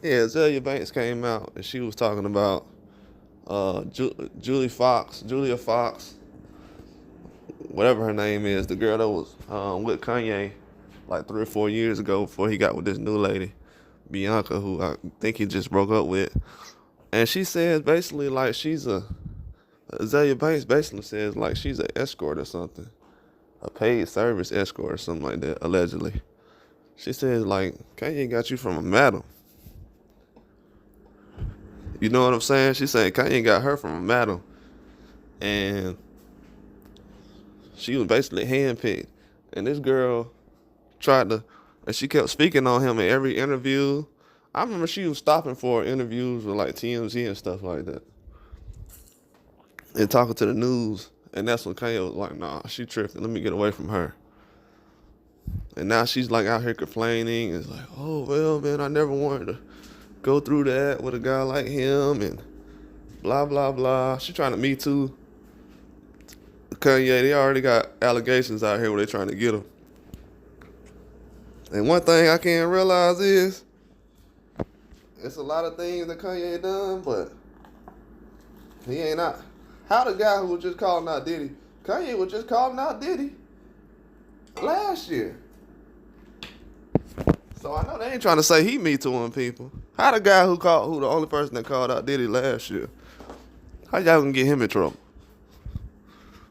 Yeah, Azealia Banks came out and she was talking about Julia Fox, whatever her name is, the girl that was with Kanye like 3 or 4 years ago before he got with this new lady, Bianca, who I think he just broke up with. And she says basically like Azealia Banks basically says like she's an escort or something, a paid service escort or something like that, allegedly. She says like Kanye got you from a madam. You know what I'm saying? She's saying Kanye got her from a madam, and she was basically handpicked. And this girl tried to, and she kept speaking on him in every interview. I remember she was stopping for interviews with like TMZ and stuff like that, and talking to the news. And that's when Kanye was like, "Nah, she tripping. Let me get away from her." And now she's like out here complaining. It's like, "Oh well, man, I never wanted to go through that with a guy like him," and blah blah blah. She trying to Me Too Kanye. They already got allegations out here where they trying to get him. And one thing I can't realize is it's a lot of things that Kanye done, but he ain't out. How the guy who was just calling out Diddy, Kanye was just calling out Diddy last year. So I know they ain't trying to say he Me Tooing people. How the guy who the only person that called out Diddy last year, how y'all gonna get him in trouble?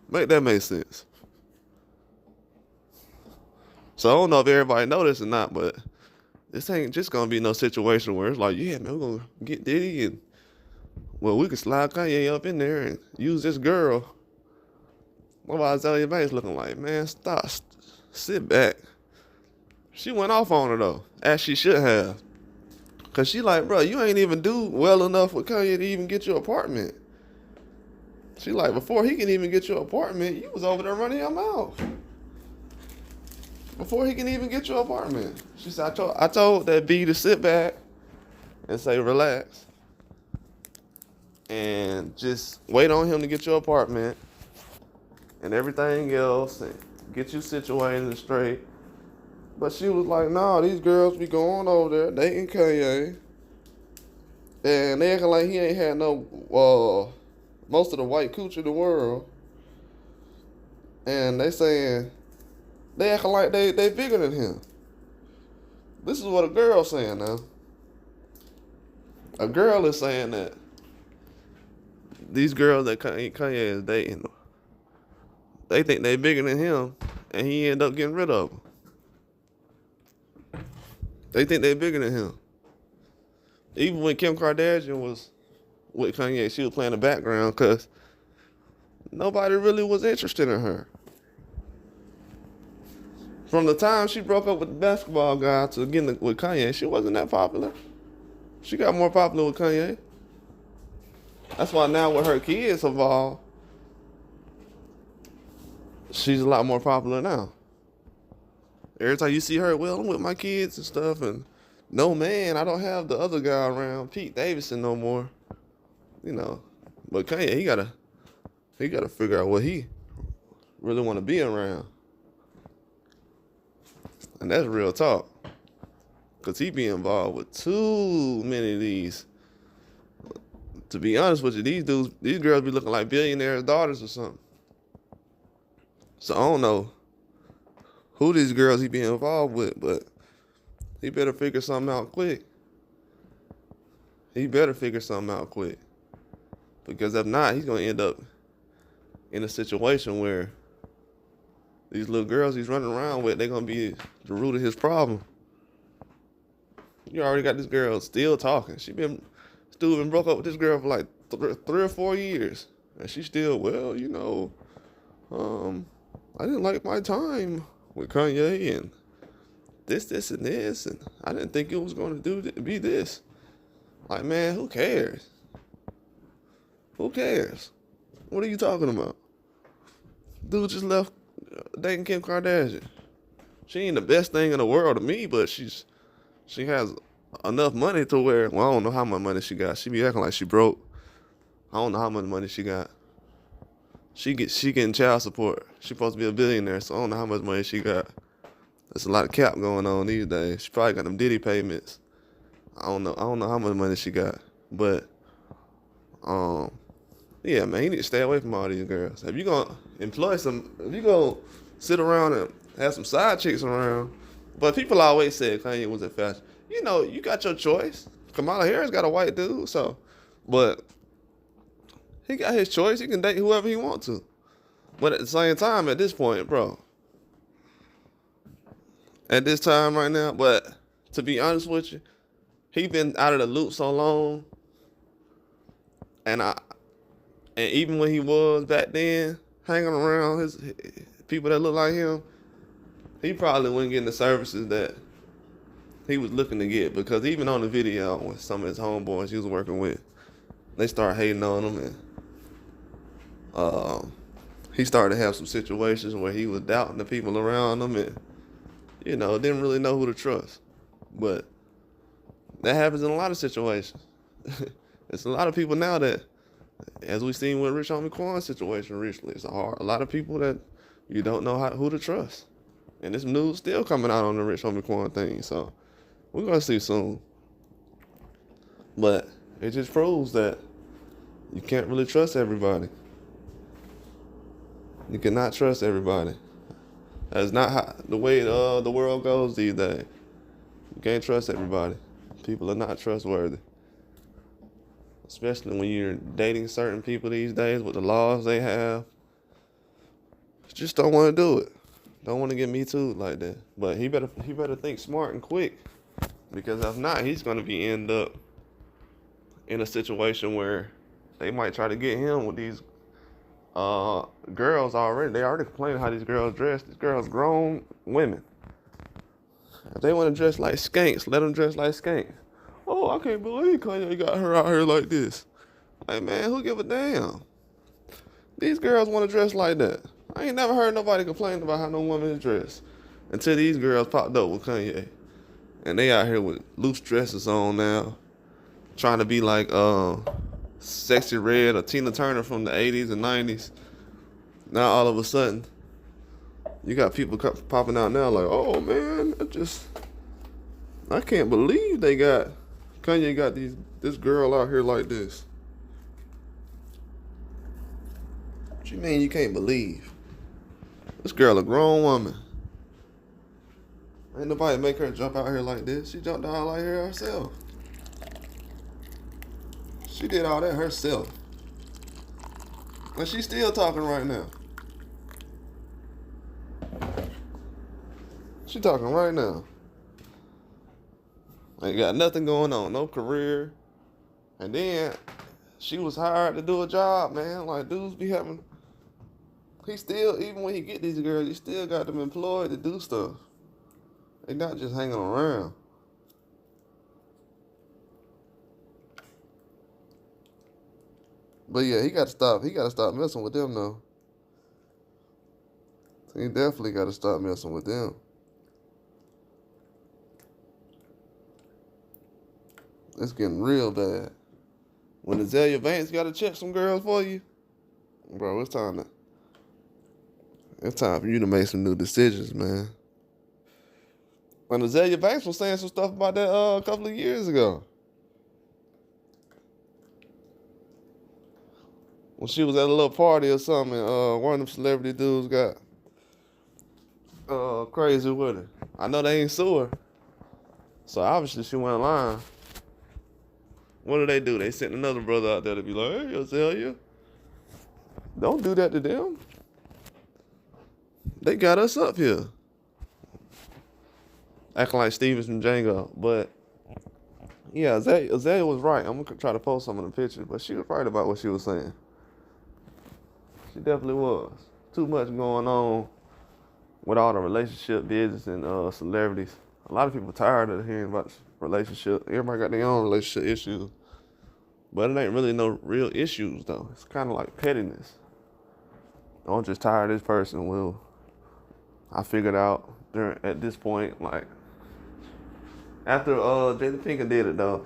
Make that make sense. So I don't know if everybody know this or not, but this ain't just gonna be no situation where it's like, yeah, man, we're gonna get Diddy and well, we could slide Kanye up in there and use this girl. What about Azealia Banks looking like, man, stop, sit back. She went off on her though, as she should have. Cause she like, bro, you ain't even do well enough with Kanye to even get your apartment. She like, before he can even get your apartment, you was over there running your mouth. Before he can even get your apartment. She said, I told that B to sit back and say relax. And just wait on him to get your apartment and everything else and get you situated and straight. But she was like, nah, these girls be going over there dating Kanye. And they acting like he ain't had no, most of the white cooch in the world. And they acting like they bigger than him. This is what a girl's saying now. A girl is saying that these girls that Kanye is dating, they think they bigger than him, and he end up getting rid of them. They think they bigger than him. Even when Kim Kardashian was with Kanye, she was playing the background because nobody really was interested in her. From the time she broke up with the basketball guy to getting with Kanye, she wasn't that popular. She got more popular with Kanye. That's why now with her kids involved, she's a lot more popular now. Every time you see her, well, I'm with my kids and stuff, and no, man, I don't have the other guy around, Pete Davidson, no more. You know, but Kanye, he gotta figure out what he really want to be around, and that's real talk. Cause he be involved with too many of these. To be honest with you, these girls be looking like billionaires' daughters or something. So I don't know who these girls he be involved with, but he better figure something out quick. He better figure something out quick. Because if not, he's gonna end up in a situation where these little girls he's running around with, they're gonna be the root of his problem. You already got this girl still talking. Still been broke up with this girl for like 3 or 4 years. And she still, well, you know, I didn't like my time with Kanye and this, and this. And I didn't think it was going to be this. Like, man, who cares? Who cares? What are you talking about? Dude just left dating Kim Kardashian. She ain't the best thing in the world to me, but she has enough money to where, well, I don't know how much money she got. She be acting like she broke. I don't know how much money she got. She getting child support. She supposed to be a billionaire, so I don't know how much money she got. There's a lot of cap going on these days. She probably got them Diddy payments. I don't know how much money she got, but yeah, man, he need to stay away from all these girls. If you gonna if you gonna sit around and have some side chicks around, but people always said Kanye was a fashion. You know, you got your choice. Kamala Harris got a white dude, so, but he got his choice. He can date whoever he wants to. But at the same time, at this point, bro, at this time right now, but to be honest with you, he been out of the loop so long, and even when he was back then hanging around his people that look like him, he probably wasn't getting the services that he was looking to get, because even on the video with some of his homeboys he was working with, they started hating on him, and he started to have some situations where he was doubting the people around him, and didn't really know who to trust. But that happens in a lot of situations. It's a lot of people now that, as we seen with Rich Homie Quan's situation recently, it's a lot of people that you don't know who to trust. And this news still coming out on the Rich Homie Quan thing, so we're gonna see soon. But it just proves that you can't really trust everybody. You cannot trust everybody. That's not how the way the world goes these days. You can't trust everybody. People are not trustworthy. Especially when you're dating certain people these days with the laws they have. Just don't want to do it. Don't want to get me too like that. But he better think smart and quick, because if not, he's gonna end up in a situation where they might try to get him with these girls already. They already complaining how these girls dress. These girls grown women. If they want to dress like skanks, let them dress like skanks. Oh, I can't believe Kanye got her out here like this. Like, man, who give a damn? These girls want to dress like that. I ain't never heard nobody complain about how no woman is dressed until these girls popped up with Kanye. And they out here with loose dresses on now, trying to be like Sexy Red or Tina Turner from the 80s and 90s. Now all of a sudden, you got people popping out now like, oh man, I can't believe Kanye got this girl out here like this. What you mean you can't believe? This girl a grown woman. Ain't nobody make her jump out here like this. She jumped out like here herself. She did all that herself. And she's still talking right now. She talking right now. Ain't got nothing going on, no career. And then she was hired to do a job, man. Like, dudes be having... He still, even when he get these girls, he still got them employed to do stuff. They not just hanging around. But yeah, he got to stop. He got to stop messing with them, though. He definitely got to stop messing with them. It's getting real bad. When Azealia Banks got to check some girls for you, bro, it's time for you to make some new decisions, man. When Azealia Banks was saying some stuff about that a couple of years ago. When she was at a little party or something, and one of them celebrity dudes got crazy with her. I know they ain't sue her, so obviously she went lying. What do? They sent another brother out there to be like, hey, Azealia, don't do that to them. They got us up here. Acting like Stevens from Django. But, yeah, Azealia was right. I'm going to try to post some of the pictures, but she was right about what she was saying. She definitely was. Too much going on with all the relationship business and celebrities. A lot of people tired of hearing about relationship. Everybody got their own relationship issues. But it ain't really no real issues, though. It's kind of like pettiness. I'm just tired of this person. Well, I figured out at this point, like, after Jada Pinkett did it, though,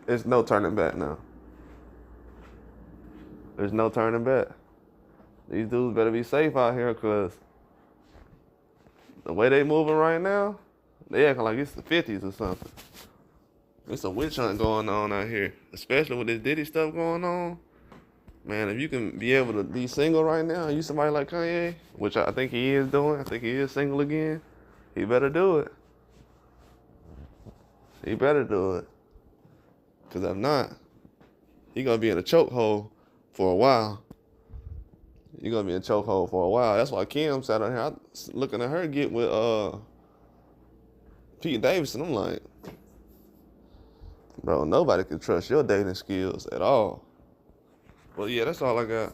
there's no turning back now. There's no turning back. These dudes better be safe out here, because the way they moving right now, they acting like it's the 50s or something. It's a witch hunt going on out here, especially with this Diddy stuff going on. Man, if you can be able to be single right now, you somebody like Kanye, which I think he is doing. I think he is single again. He better do it. He better do it. Cause if not, he gonna be in a chokehold for a while. He gonna be in a chokehold for a while. That's why Kim sat on here looking at her get with Pete Davidson. I'm like, bro, nobody can trust your dating skills at all. Well, yeah, that's all I got.